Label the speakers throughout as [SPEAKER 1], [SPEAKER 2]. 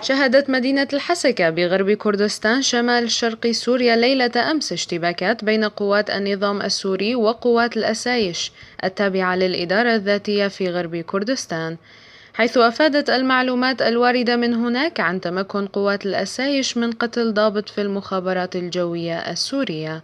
[SPEAKER 1] شهدت مدينة الحسكة بغرب كردستان شمال شرق سوريا ليلة أمس اشتباكات بين قوات النظام السوري وقوات الأسايش التابعة للإدارة الذاتية في غرب كردستان، حيث أفادت المعلومات الواردة من هناك عن تمكن قوات الأسايش من قتل ضابط في المخابرات الجوية السورية.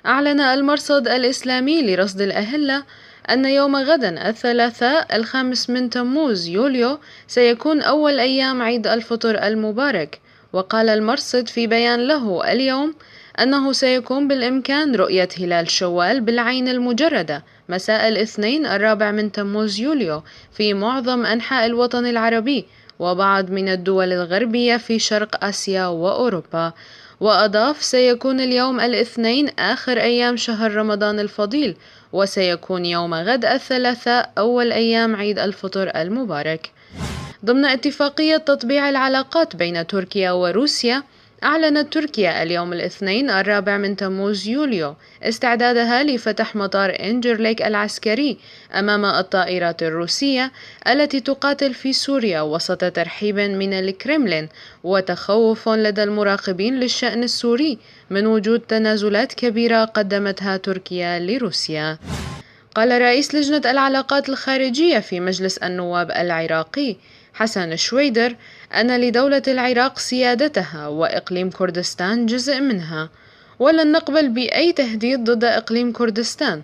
[SPEAKER 1] أعلن المرصد الإسلامي لرصد الأهلة أن يوم غد الثلاثاء 5 تموز يوليو سيكون أول أيام عيد الفطر المبارك، وقال المرصد في بيان له اليوم أنه سيكون بالإمكان رؤية هلال شوال بالعين المجردة مساء الاثنين 4 تموز يوليو في معظم أنحاء الوطن العربي وبعض من الدول الغربية في شرق آسيا وأوروبا. وأضاف: سيكون اليوم الاثنين آخر أيام شهر رمضان الفضيل، وسيكون يوم غد الثلاثاء أول أيام عيد الفطر المبارك. ضمن اتفاقية تطبيع العلاقات بين تركيا وروسيا، أعلنت تركيا اليوم الاثنين 4 تموز يوليو استعدادها لفتح مطار إنجرليك العسكري أمام الطائرات الروسية التي تقاتل في سوريا وسط ترحيب من الكرملين وتخوف لدى المراقبين للشأن السوري من وجود تنازلات كبيرة قدمتها تركيا لروسيا. قال رئيس لجنة العلاقات الخارجية في مجلس النواب العراقي حسن شويدر أن لدولة العراق سيادتها وإقليم كردستان جزء منها، ولن نقبل بأي تهديد ضد إقليم كردستان.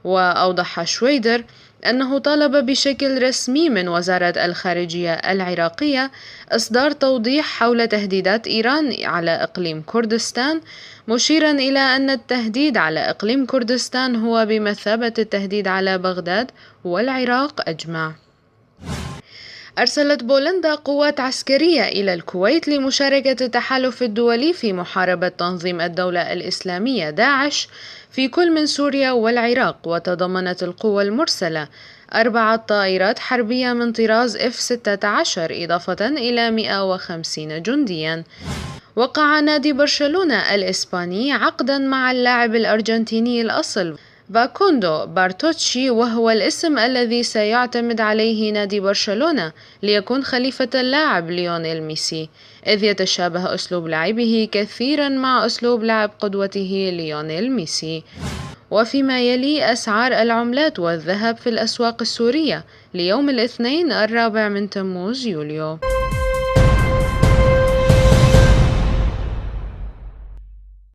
[SPEAKER 1] وأوضح شويدر أنه طالب بشكل رسمي من وزارة الخارجية العراقية إصدار توضيح حول تهديدات إيران على إقليم كردستان، مشيرا إلى أن التهديد على إقليم كردستان هو بمثابة التهديد على بغداد والعراق أجمع. أرسلت بولندا قوات عسكرية إلى الكويت لمشاركة التحالف الدولي في محاربة تنظيم الدولة الإسلامية داعش في كل من سوريا والعراق، وتضمنت القوة المرسلة 4 طائرات حربية من طراز F-16 إضافة إلى 150 جنديا. وقع نادي برشلونة الإسباني عقدا مع اللاعب الأرجنتيني الأصل فاكوندو بارتوتشي، وهو الاسم الذي سيعتمد عليه نادي برشلونة ليكون خليفة اللاعب ليونيل ميسي، إذ يتشابه أسلوب لعبه كثيرا مع أسلوب لعب قدوته ليونيل ميسي. وفيما يلي أسعار العملات والذهب في الأسواق السورية ليوم الاثنين 4 تموز يوليو.